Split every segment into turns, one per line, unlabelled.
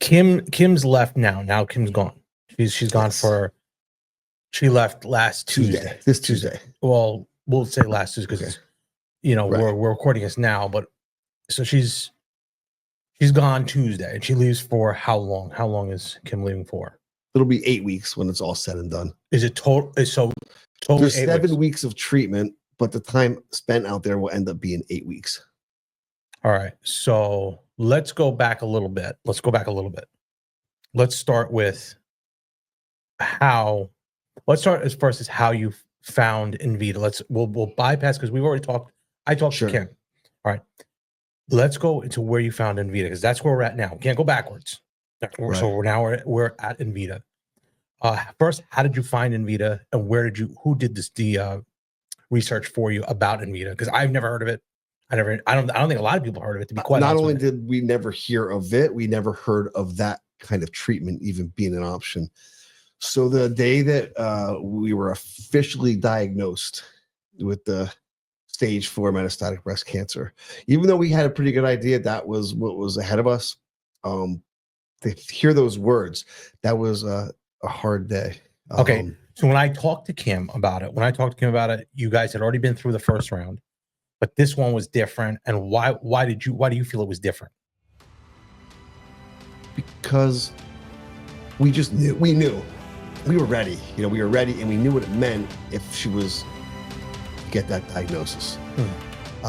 Kim's left now. Now Kim's gone. She's gone for. She left last Tuesday.
This Tuesday.
Well, we'll say last Tuesday because we're recording this now. But so she's gone Tuesday, and she leaves for how long? How long is Kim leaving for?
It'll be 8 weeks when it's all said and done.
Is it total? So
there's 7 weeks of treatment, but the time spent out there will end up being 8 weeks.
All right. So let's go back a little bit. Let's start with how. Let's start as first as how you found Invita. We'll bypass because we've already talked. I talked to Kim. All right. Let's go into where you found Invita because that's where we're at now. We can't go backwards. Right. So we're at Invita. First, how did you find Invita, and who did the research for you about Invita? Because I've never heard of it. I don't think a lot of people heard of it, to be quite honest.
Not only did we never hear of it, we never heard of that kind of treatment even being an option. So the day that we were officially diagnosed with the stage 4 metastatic breast cancer, even though we had a pretty good idea that was what was ahead of us, to hear those words, that was a hard day.
Okay. So when I talked to Kim about it, you guys had already been through the first round, but this one was different. And why do you feel it was different?
Because we just knew. We were ready. We were ready, and we knew what it meant if she was to get that diagnosis.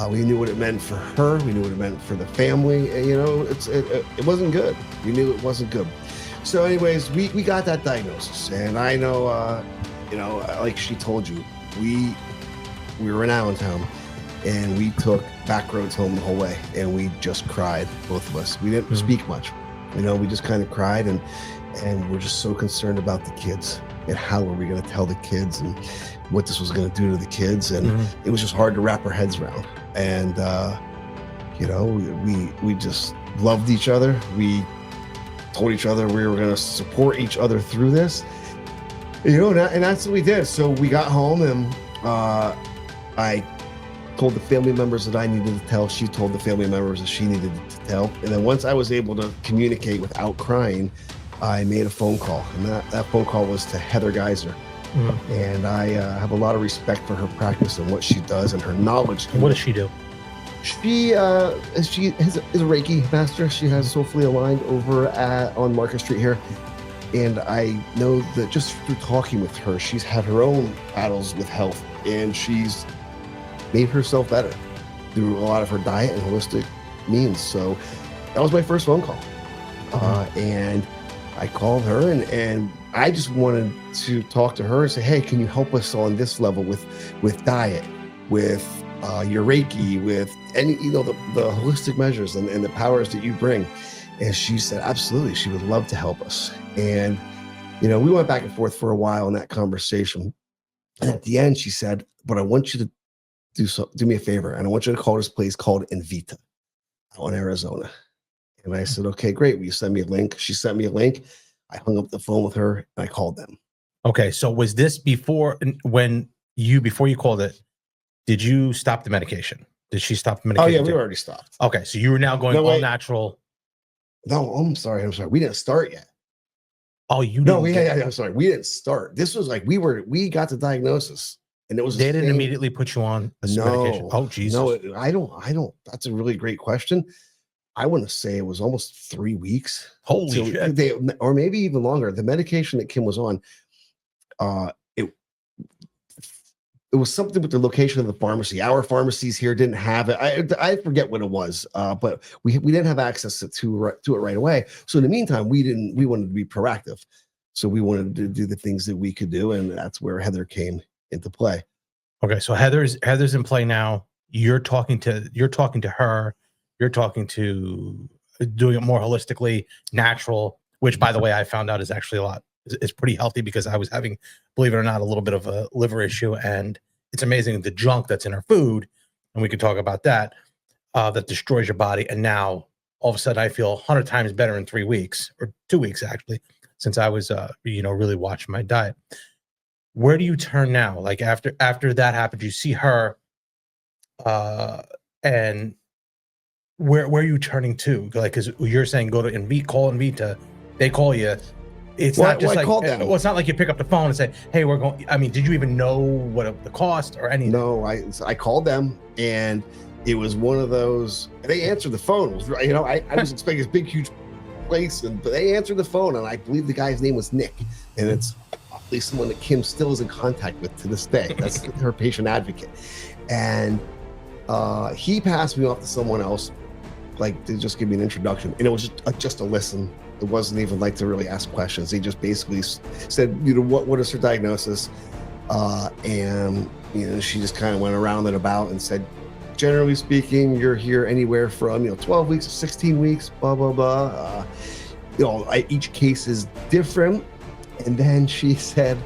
We knew what it meant for her. We knew what it meant for the family. It wasn't good. We knew it wasn't good. So anyways, we got that diagnosis, and I know, like she told you, we were in Allentown, and we took back roads home the whole way, and we just cried, both of us. We didn't speak much. We just kind of cried, and we're just so concerned about the kids and how are we going to tell the kids and what this was going to do to the kids. And it was just hard to wrap our heads around. And, we just loved each other. We told each other we were going to support each other through this, and that's what we did. So we got home, and I told the family members that I needed to tell. She told the family members that she needed to tell. And then once I was able to communicate without crying, I made a phone call, and that phone call was to Heather Geiser. And I have a lot of respect for her practice and what she does and her knowledge.
And what does she do?
She is a Reiki master. She has Soulfully Aligned over on Market Street here. And I know that just through talking with her, she's had her own battles with health, and she's made herself better through a lot of her diet and holistic means. So that was my first phone call. And I called her, and I just wanted to talk to her and say, hey, can you help us on this level with diet, with your Reiki, with any, the holistic measures and the powers that you bring? And she said, absolutely. She would love to help us. And, we went back and forth for a while in that conversation. And at the end, she said, but I want you to do me a favor. And I want you to call this place called Invita out in Arizona. And I said, okay, great. Will you send me a link? She sent me a link. I hung up the phone with her, and I called them.
Okay. So was this before you called it, did you stop the medication? Did she stop the medication?
Oh yeah, we already stopped.
Okay. So you were now going all natural.
No, I'm sorry. We didn't start yet.
Oh, you
no, I'm sorry. We didn't start. This was like we got the diagnosis, and it was
they didn't immediately put you on this medication. Oh, Jesus.
No, I don't. That's a really great question. I want to say it was almost 3 weeks.
Holy shit.
Or maybe even longer. The medication that Kim was on, it was something with the location of the pharmacy. Our pharmacies here didn't have it. I forget what it was, but we didn't have access to it right away. So in the meantime, we wanted to be proactive. So we wanted to do the things that we could do, and that's where Heather came into play.
Okay, so Heather's in play now. You're talking to her. You're talking to doing it more holistically, natural, which, by the way, I found out is actually it's pretty healthy, because I was having, believe it or not, a little bit of a liver issue, and it's amazing the junk that's in our food, and we could talk about that, that destroys your body. And now all of a sudden I feel 100 times better in 3 weeks, or 2 weeks actually, since I was really watching my diet. Where do you turn now? Like after that happened, you see her, and where are you turning to? Like, because you're saying go to call Invita, they call you. It's not just
I
like,
called them.
well, it's not like you pick up the phone and say, hey, we're going. I mean, did you even know what the cost or anything?
No, I called them, and it was one of those. They answered the phone. It was, you know, I was expecting this big, huge place, but they answered the phone, and I believe the guy's name was Nick, and it's at least someone that Kim still is in contact with to this day. That's her patient advocate, and he passed me off to someone else, like to just give me an introduction, and it was just a listen. It wasn't even like to really ask questions. He just basically said, you know, what is her diagnosis? And, you know, she just kind of went around and about and said, generally speaking, you're here anywhere from, 12 weeks to 16 weeks, blah, blah, blah. Each case is different. And then she said,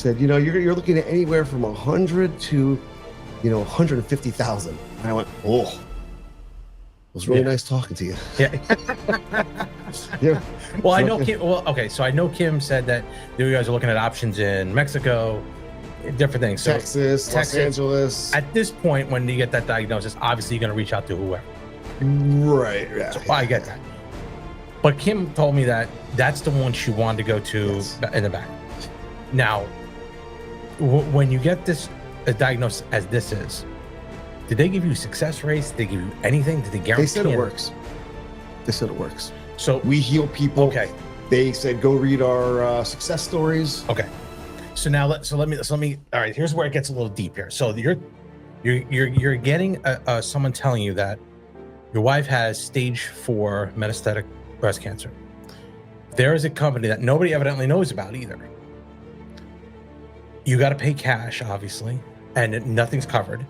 you're looking at anywhere from 100 to, 150,000. And I went, oh, it was really nice talking to you.
Yeah.
Yeah.
Well, I know Kim. Well, okay. So I know Kim said that you guys are looking at options in Mexico, different things. So
Texas, Los Angeles.
At this point, when you get that diagnosis, obviously you're going to reach out to whoever.
Right. Yeah.
So I get that. But Kim told me that that's the one she wanted to go to in the back. Now, when you get this diagnosis as this is, did they give you success rates? Did they give you anything? Did they guarantee?
They said it works. They said it works.
So
we heal people.
Okay.
They said go read our success stories.
Okay. So now let me. All right. Here's where it gets a little deep here. So you're getting someone telling you that your wife has stage 4 metastatic breast cancer. There is a company that nobody evidently knows about either. You got to pay cash, obviously, and nothing's covered.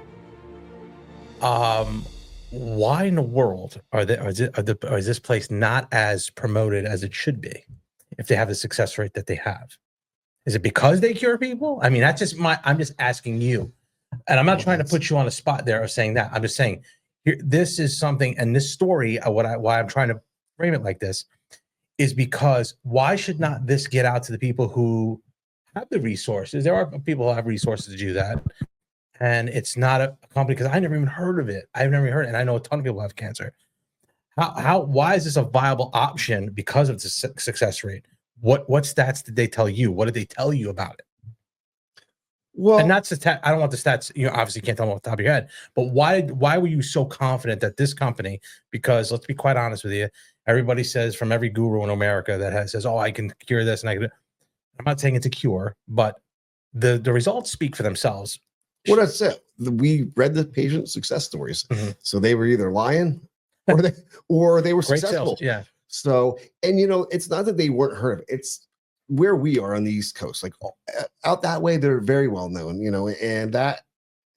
Why in the world is this place not as promoted as it should be if they have the success rate that they have? Is it because they cure people? I mean, that's just I'm just asking you, and I'm not trying to put you on a spot there or saying that. I'm just saying this is something, and this story, why I'm trying to frame it like this is because why should not this get out to the people who have the resources? There are people who have resources to do that. And it's not a company, because I never even heard of it. I've never heard it. And I know a ton of people have cancer. Why is this a viable option because of the success rate? What stats did they tell you? What did they tell you about it? Well, and not I don't want the stats, obviously you can't tell them off the top of your head, but why were you so confident that this company, because let's be quite honest with you, everybody says from every guru in America that says, oh, I can cure this. And I'm not saying it's a cure, but the results speak for themselves.
Well, that's it. We read the patient success stories. Mm-hmm. So they were either lying or they were successful.
Sales, yeah.
So, and it's not that they weren't heard of. It's where we are on the East Coast, like out that way, they're very well known, and that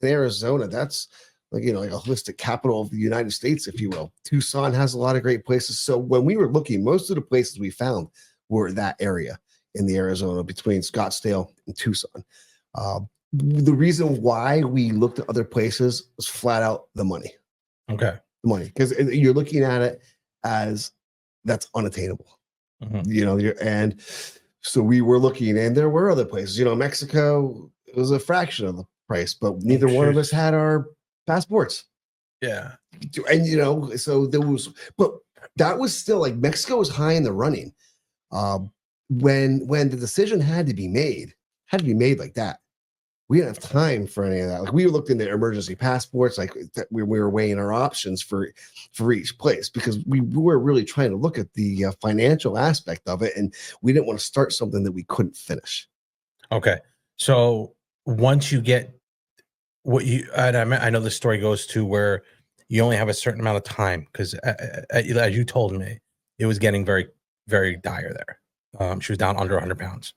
in Arizona, that's like a holistic capital of the United States, if you will. Tucson has a lot of great places. So when we were looking, most of the places we found were that area in the Arizona between Scottsdale and Tucson. The reason why we looked at other places was flat out the money.
Okay.
The money. Because you're looking at it as that's unattainable. Mm-hmm. And so we were looking, and there were other places. Mexico, it was a fraction of the price, but neither one of us had our passports.
Yeah.
And, so there was, but that was still like Mexico was high in the running. When the decision had to be made like that. We didn't have time for any of that. Like we looked into emergency passports, like we were weighing our options for each place because we were really trying to look at the financial aspect of it, and we didn't want to start something that we couldn't finish.
Okay, so once you get what you, and I know the story goes to where you only have a certain amount of time because, as you told me, it was getting very, very dire there. She was down under 100 pounds.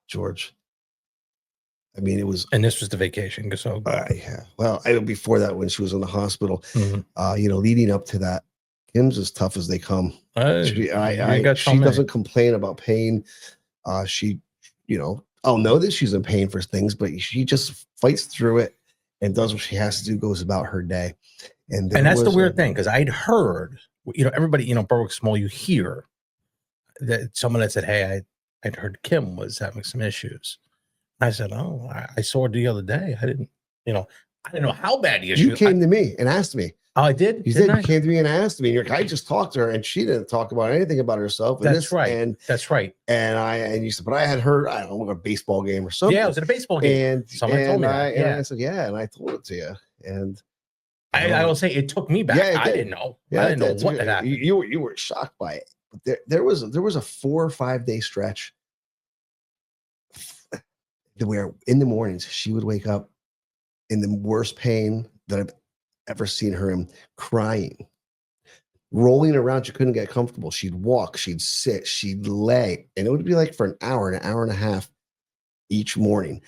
George. I mean, it was,
and this was the vacation. So,
yeah. Well, before that, when she was in the hospital, leading up to that, Kim's as tough as they come. She doesn't complain about pain. She, I'll know that she's in pain for things, but she just fights through it and does what she has to do. Goes about her day, and
that's the weird thing because I'd heard, everybody, Berwick Small, you hear that someone that said, "Hey, I'd heard Kim was having some issues." I said, "Oh, I saw her the other day. I didn't, I didn't know how bad the
You
issue.
came to me and asked me.
Oh, I did.
You said you came to me and asked me. And you're like, I just talked to her, and she didn't talk about anything about herself. And
That's right. That's right.
And you said, but I had heard, I don't know, a baseball game or something.
Yeah, it was at a baseball game.
And
Someone told me that.
And I said, yeah, and I told it to you. And
I will say it took me back.
Yeah,
I didn't know.
Yeah,
I didn't know what had happened.
You were shocked by it. But there was a 4 or 5 day stretch where in the mornings she would wake up in the worst pain that I've ever seen her in, crying, rolling around. She couldn't get comfortable. She'd walk, she'd sit, she'd lay, and it would be like for an hour and a half each morning.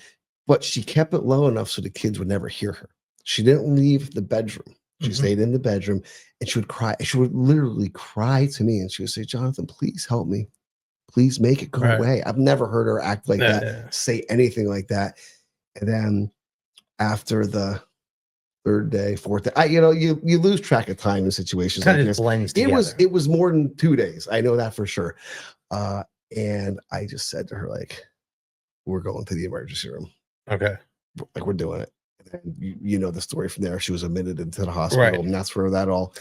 But she kept it low enough so the kids would never hear her. She didn't leave the bedroom. She stayed in the bedroom, and she would cry. She would literally cry to me, and she would say, Jonathan, please help me. Please make it go away. I've never heard her act like that, say anything like that. And then after the 3rd day, 4th day, you lose track of time in situations like this.
Blends together.
It was more than 2 days. I know that for sure. And I just said to her, like, we're going to the emergency room.
Okay.
Like, we're doing it. And you know the story from there. She was admitted into the hospital, and that's where that all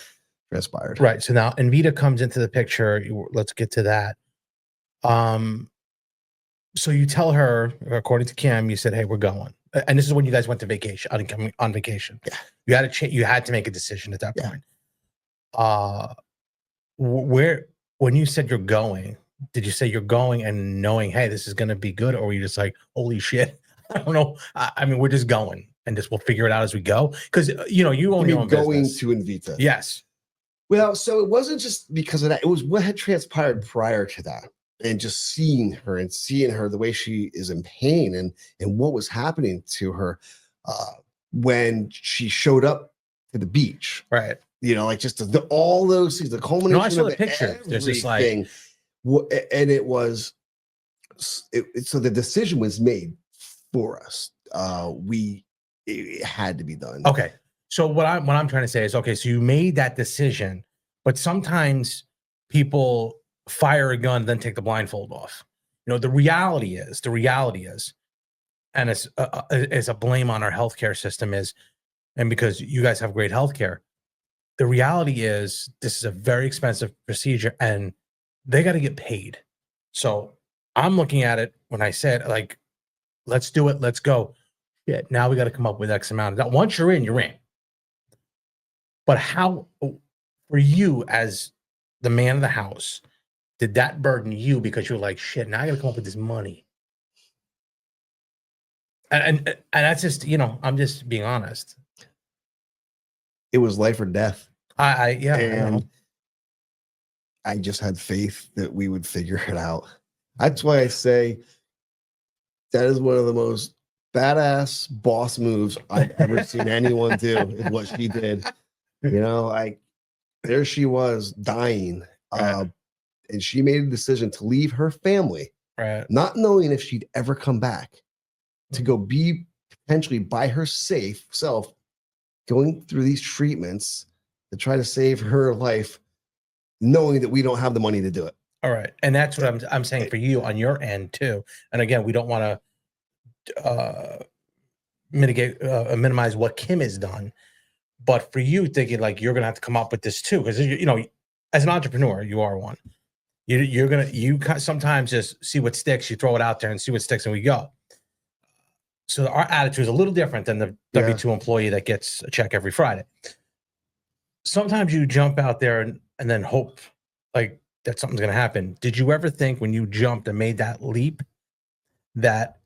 transpired.
Right. So now Anvita comes into the picture. Let's get to that. So you tell her, according to Kim, you said, "Hey, we're going." And this is when you guys went to vacation, on vacation.
Yeah.
You had to make a decision at that point. When you said you're going, did you say you're going and knowing, hey, this is going to be good, or were you just like, holy shit, I don't know. I mean, we're just going and just we'll figure it out as we go, because you own your own
going
business.
To Anvita.
Yes.
Well, so it wasn't just because of that. It was what had transpired prior to that, and just seeing her the way she is in pain and what was happening to her when she showed up to the beach.
Right.
Like just all those things, the culmination.
No, I saw
of
the picture. There's this like,
and it was so the decision was made for us. It had to be done.
Okay. So what I'm trying to say is, okay, so you made that decision, but sometimes people fire a gun, then take the blindfold off. The reality is, and it's a blame on our healthcare system and because you guys have great healthcare, the reality is this is a very expensive procedure and they got to get paid. So I'm looking at it when I said, like, let's do it. Let's go. Yeah. Now we got to come up with X amount. Once you're in, you're in. But how, for you as the man of the house, did that burden you because you're like, shit, now I got to come up with this money? And that's just, I'm just being honest.
It was life or death.
And
I just had faith that we would figure it out. That's why I say that is one of the most badass boss moves I've ever seen anyone do, is what she did. There she was dying. And she made a decision to leave her family, not knowing if she'd ever come back, to go be potentially by her self, going through these treatments to try to save her life, knowing that we don't have the money to do it.
All right. And that's what I'm saying for you on your end too. And again, we don't want to minimize what Kim has done, but for you thinking like you're going to have to come up with this too, because as an entrepreneur, you are one. You sometimes just see what sticks, you throw it out there and see what sticks, and we go. So our attitude is a little different than the W-2 employee that gets a check every Friday. Sometimes you jump out there and then hope like that something's going to happen. Did you ever think when you jumped and made that leap that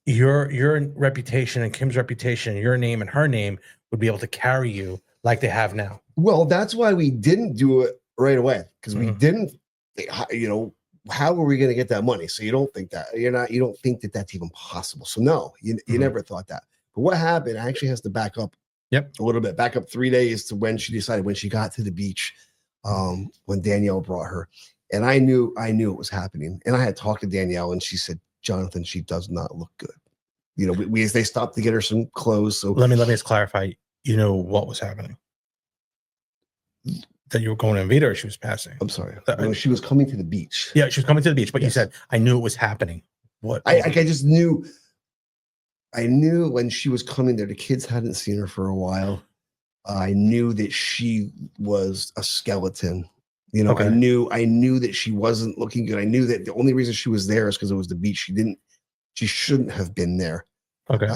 your reputation and Kim's reputation, your name and her name would be able to carry you like they have now?
Well, that's why we didn't do it right away, because we didn't, how are we going to get that money? So you don't think that you don't think that that's even possible. So no, you never thought that. But what happened actually has to back up a little bit, back up 3 days to when she got to the beach, when Danielle brought her. And I knew it was happening. And I had talked to Danielle and she said, Jonathan, she does not look good. They stopped to get her some clothes. So
let me just clarify, what was happening? That you were going to Anvita, or she was passing?
I'm sorry. She was coming to the beach.
Yeah, she was coming to the beach, but you said, I knew it was happening. What?
I just knew I knew when she was coming there, the kids hadn't seen her for a while. I knew that she was a skeleton. You know,
Okay.
I knew that she wasn't looking good. I knew that the only reason she was there is because it was the beach. She shouldn't have been there.
Okay.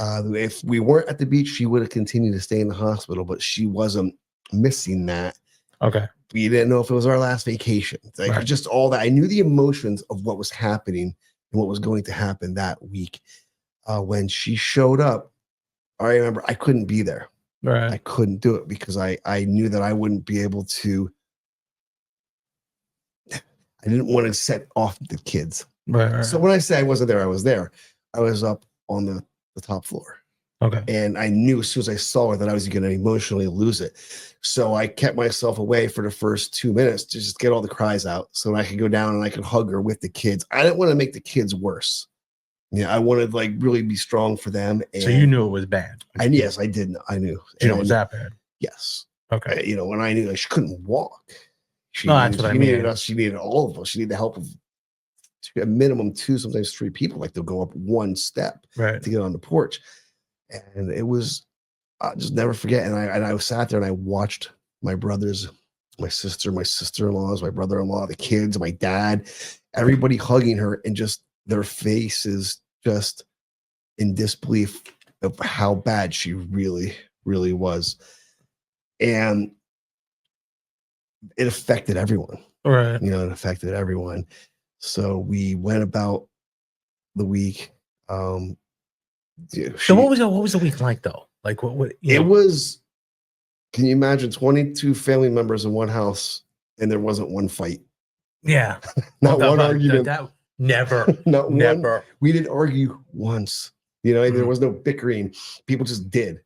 If we weren't at the beach, she would have continued to stay in the hospital, but she wasn't missing that.
Okay.
We didn't know if it was our last vacation. Like
Right.
just all that. I knew the emotions of what was happening and what was going to happen that week. When she showed up, I remember I couldn't be there.
Right.
I couldn't do it because I knew that I wouldn't be able to. I didn't want to set off the kids.
Right.
So when I say I wasn't there, I was there. I was up on the top floor.
Okay.
And I knew as soon as I saw her that I was going to emotionally lose it. So I kept myself away for the first 2 minutes to just get all the cries out so I could go down and I could hug her with the kids. I didn't want to make the kids worse. Yeah, I wanted like really be strong for them. And
so you knew it was bad.
And yes, I did. I knew.
You know, it was that bad.
Yes.
Okay.
You know, when I knew like, she couldn't walk.
That's what I mean.
Needed us. She needed all of us. She needed the help of a minimum 2, sometimes 3 people. Like they'll go up 1 step
to
get on the porch. And it was, I'll just never forget. And I sat there and I watched my brothers, my sister, my sister-in-laws, my brother-in-law, the kids, my dad, everybody hugging her and just their faces just in disbelief of how bad she really, really was. And it affected everyone.
Right.
You know, it affected everyone. So we went about the week.
So what was the week like though? Like what
it was, can you imagine 22 family members in one house and there wasn't one fight?
Yeah.
Not one argument.
Never.
Not
never.
One. We didn't argue once. You know, there was no bickering. People just did.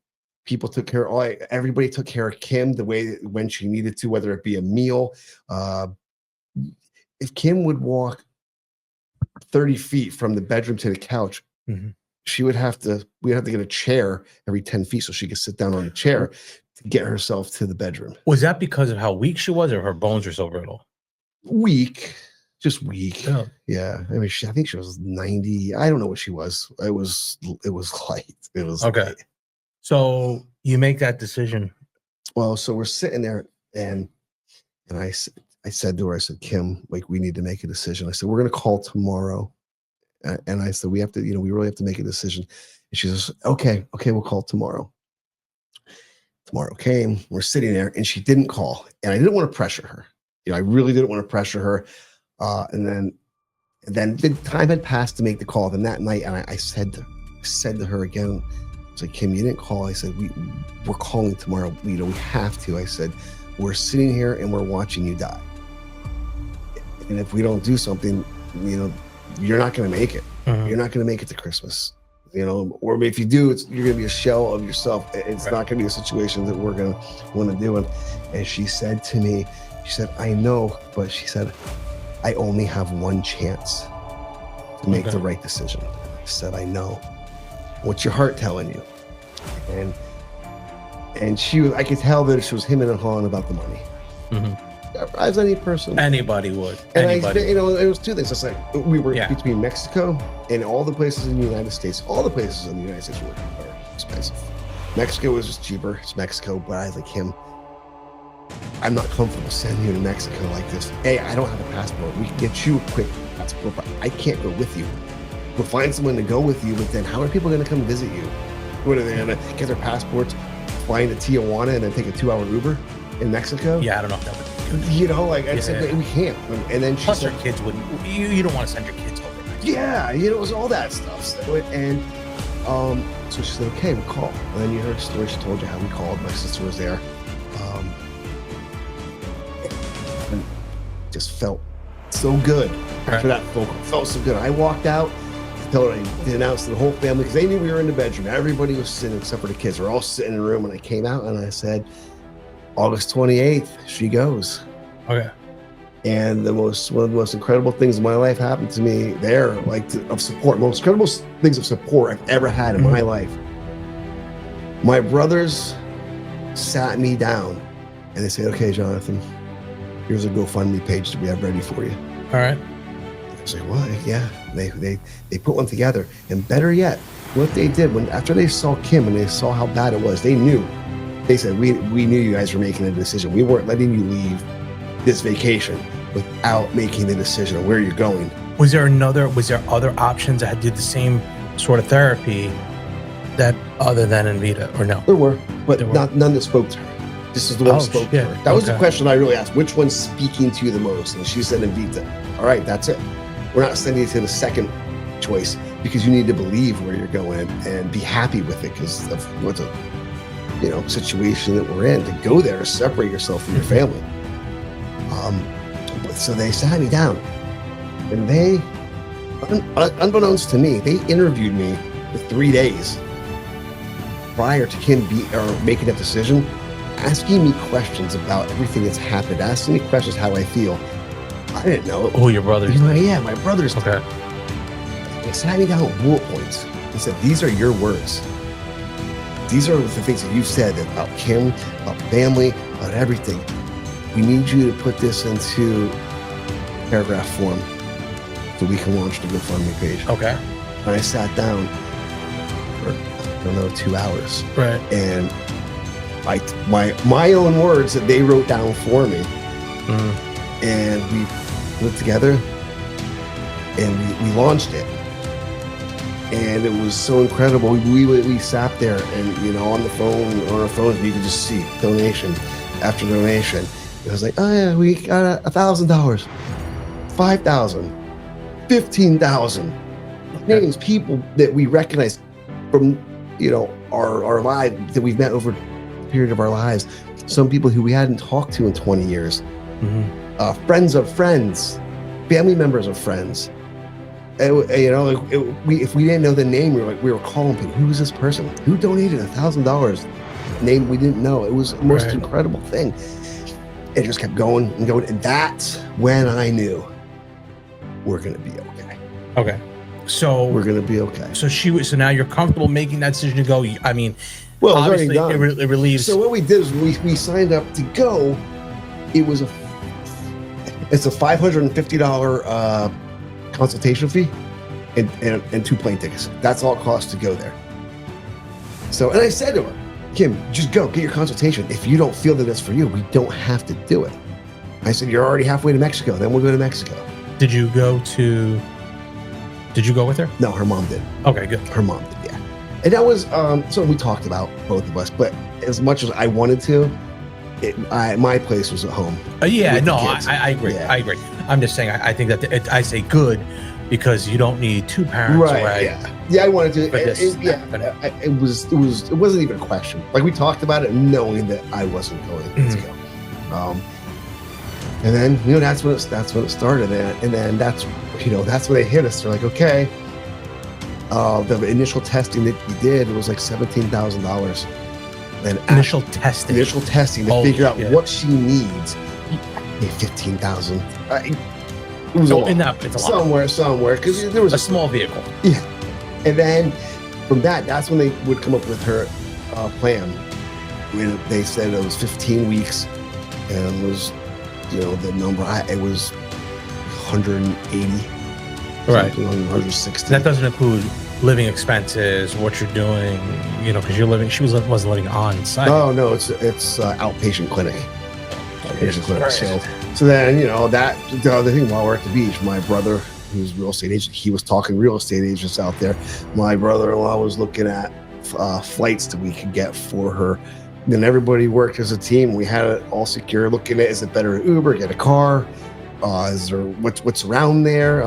People took care of everybody took care of Kim the way when she needed to, whether it be a meal. If Kim would walk 30 feet from the bedroom to the couch, we'd have to get a chair every 10 feet so she could sit down on the chair to get herself to the bedroom.
Was that because of how weak she was or her bones were so brittle?
Weak. Just weak.
Yeah.
Yeah. I mean, I think she was 90. I don't know what she was. It was light. It was
okay.
Light.
So you make that decision.
Well, so we're sitting there and I said to her, I said, Kim, like we need to make a decision. I said, we're going to call tomorrow. And I said, we really have to make a decision. And she says, okay, we'll call tomorrow. Tomorrow came, we're sitting there and she didn't call. And I didn't want to pressure her. You know, I really didn't want to pressure her. And then the time had passed to make the call. Then that night, and I said to her again, I said, Kim, you didn't call. I said, we're calling tomorrow. We have to. I said, we're sitting here and we're watching you die. And if we don't do something, you're not going to make it. You're not going to make it to Christmas. Or if you do, you're going to be a shell of yourself. It's not going to be a situation that we're going to want to do. And she said to me, I know, but she said, I only have one chance to make the right decision. I said, I know. What's your heart telling you? And I could tell that she was hemming and hawing about the money. As any person.
Anybody would.
And it was 2 things. It's like we were between Mexico and all the places in the United States. All the places in the United States were expensive. Mexico was just cheaper. It's Mexico, but I was like, Kim, I'm not comfortable sending you to Mexico like this. Hey, I don't have a passport. We can get you a quick passport, but I can't go with you. We'll find someone to go with you, but then how are people going to come visit you? What are they going to get their passports, fly into Tijuana, and then take a 2-hour Uber in Mexico?
Yeah, I don't know if that would be good.
I said, we can't. And then she
plus
said,
her kids wouldn't. You don't want to send your kids over.
Yeah, it was all that stuff. So she said, okay, we'll call. And then you heard a story. She told you how we called. My sister was there. And just felt so good after that phone call. Felt so good. I walked out, told her, I announced to the whole family because they knew we were in the bedroom. Everybody was sitting except for the kids. We're all sitting in the room. And I came out and I said, August 28th, she goes.
Okay.
And one of the most incredible things in my life happened to me there, of support. Most incredible things of support I've ever had in my life. My brothers sat me down and they said, okay, Jonathan, here's a GoFundMe page that we have ready for you.
All right.
I was like, what? Yeah. They put one together. And better yet, what they did after they saw Kim and they saw how bad it was, they knew. They said, we knew you guys were making a decision. We weren't letting you leave this vacation without making the decision of where you're going.
Was there other options that did the same sort of therapy that other than Invita, or no?
There were, but none that spoke to her. This is the one that spoke to her. That was the question I really asked. Which one's speaking to you the most? And she said Invita. All right, that's it. We're not sending you to the second choice because you need to believe where you're going and be happy with it because of what's a situation that we're in. To go there to separate yourself from your family. So they sat me down, and they, unbeknownst to me, they interviewed me for 3 days prior to Kim making that decision, asking me questions about everything that's happened, asking me questions how I feel. I didn't know.
Oh, your brother's.
Yeah, my brother's.
Okay.
They sat me down with bullet points and said, "These are your words. These are the things that you've said about Kim, about family, about everything. We need you to put this into paragraph form so we can launch the GoFundMe page."
Okay.
And I sat down for, 2 hours.
Right.
And my own words that they wrote down for me. And we put it together and we launched it. And it was so incredible. We sat there and, on our phones, we could just see donation after donation. It was like, oh yeah, we got $1,000, $5,000, $15,000. Names, people that we recognize from, our lives that we've met over the period of our lives. Some people who we hadn't talked to in 20 years. Friends of friends, family members of friends. If we didn't know the name, we were calling people. Who was this person? Who donated $1,000? Name we didn't know. It was the most incredible thing. It just kept going and going, and that's when I knew we're gonna be okay.
Okay, so
we're gonna be okay.
So now you're comfortable making that decision to go. I mean,
well,
obviously it relieves.
So what we did is we signed up to go. It's a $550 consultation fee and 2 plane tickets. That's all it costs to go there. So, and I said to her, Kim, just go get your consultation. If you don't feel that it's for you, we don't have to do it. I said, you're already halfway to Mexico. Then we'll go to Mexico.
Did you go with her?
No, her mom did.
Okay, good.
Her mom did, yeah. And that was something we talked about, both of us. But as much as I wanted to, my place was at home.
Yeah, no, I agree. Yeah. I agree. I'm just saying, I think that I say good because you don't need two parents.
Right. Yeah. I wanted to. It wasn't even a question. Like, we talked about it, knowing that I wasn't going to go. And then that's when it started, and then that's when they hit us. They're like, okay. The initial testing that we did was like $17,000. And
initial testing
to figure out what she needs. $15,000. It was
it's a lot.
Somewhere, because there was
a small vehicle.
Yeah, and then from that's when they would come up with her plan. They said it was 15 weeks, and it was, the number. It was 180.
Right.
160.
That doesn't include living expenses, what you're doing, because you're living. She wasn't living on site.
Oh no, it's outpatient clinic. Outpatient clinic. So then the other thing, while we're at the beach, my brother, who's a real estate agent, he was talking real estate agents out there. My brother-in-law was looking at flights that we could get for her. Then everybody worked as a team. We had it all secure. Looking at, is it better to Uber, get a car? Is there what's around there?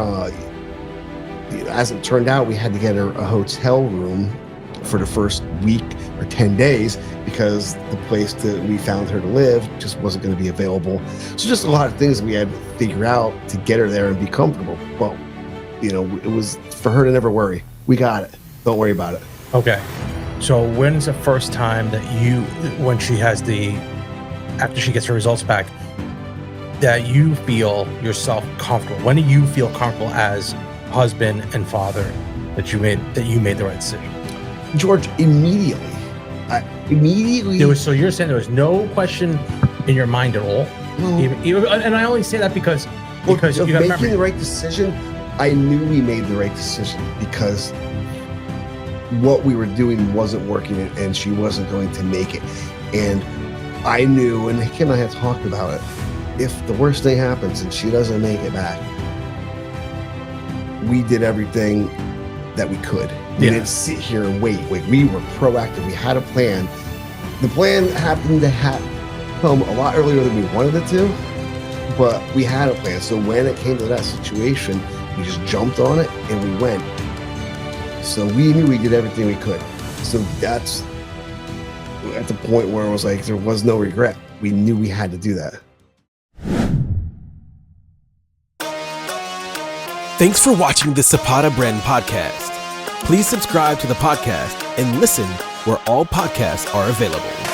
As it turned out, we had to get her a hotel room for the first week or 10 days because the place that we found her to live just wasn't going to be available. So just a lot of things we had to figure out to get her there and be comfortable. Well, it was for her to never worry. We got it. Don't worry about it.
Okay. So when's the first time that when she has after she gets her results back, that you feel yourself comfortable? When do you feel comfortable as husband and father that you made the right decision?
George, immediately.
So you're saying there was no question in your mind at all? No. And I only say that because you got
making the right decision. I knew we made the right decision because what we were doing wasn't working and she wasn't going to make it. And I knew, and Kim and I had talked about it, if the worst thing happens and she doesn't make it back, we did everything that we could. We didn't sit here and wait. We were proactive. We had a plan. The plan happened to come a lot earlier than we wanted it to, but we had a plan. So when it came to that situation, we just jumped on it and we went. So we knew we did everything we could. So that's at the point where it was like there was no regret. We knew we had to do that.
Thanks for watching the Zapata Brand podcast. Please subscribe to the podcast and listen where all podcasts are available.